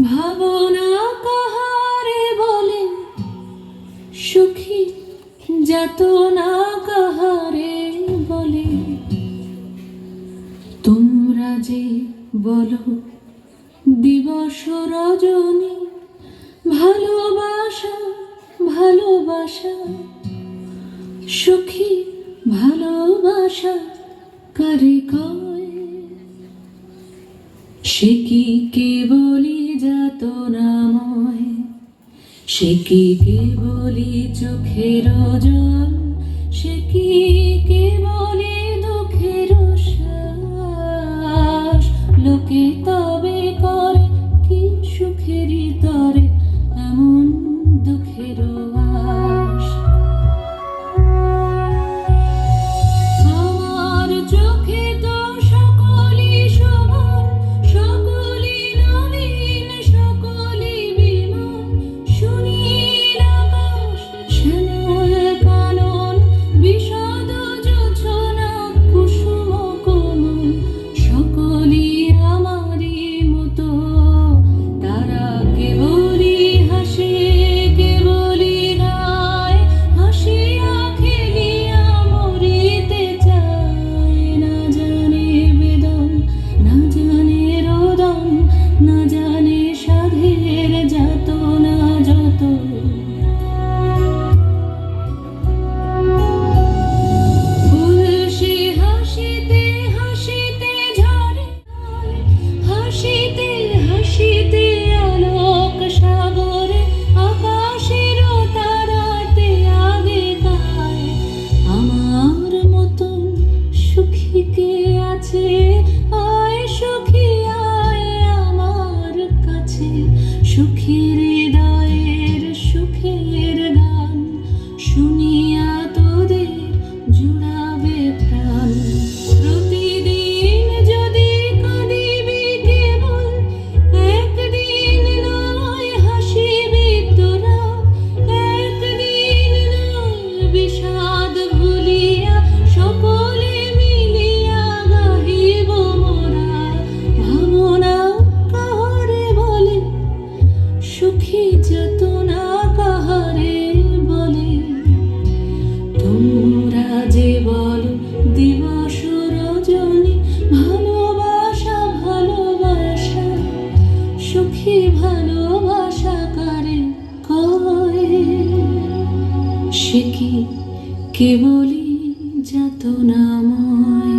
ভাবনা কাহারে বলে সুখী, যাতনা কাহারে বলে। তোমরা যে বলো দিবস রজনী, ভালোবাসা ভালোবাসা সুখী ভালোবাসা কারে কয়? সে কি কেবলি যাতনাময়, সে কি কেবলি চোখের জল, সে কি কেবলি দুঃখের শ্বাস? লোকে তবে করে কি সুখেরই তরে এমন দুঃখের আশ? আমার চোখে তো সকলই শোভন, সকলই নবীন, সকলই বিমান। সুনীল আকাশ, শ্যামল কানন, বিশদ জোছনা, কুসুম কোমল, সকলই আমারই মতো। তারা কেবলই হাসে, কেবলই গায়, হাসিয়া খেলিয়া মরিতে চায়। না জানে বেদন, না জানে রোদন, না জানে সাধের যাতনা যত। ফুল সে হাসিতে হাসিতে ঝরে, হাসিতে হাসিতে আলোক সাগরে, আকাশের তারাতে আগে গায়। আমার মতন সুখী কে আছে? আয় সুখী আয় আমার কাছে। সুখী হৃদয়ের সুখের গান শুনিয়া তোদের জুড়াবে প্রাণ। প্রতিদিন যদি কাঁদিবি কেবল, একদিন নয় হাসিবি তোরা। একদিন নয় বিষাদ ভুলিয়া, সকলে মিলিয়া গাহিব মোরা। ভাবনা কাহারে বলে সুখী, যাতনা কাহারে বলে? তোমরা যে বলো দিবস রজনী, ভালোবাসা ভালোবাসা সুখী ভালোবাসা কারে কয়? সে কি কেবলি যাতনাময়?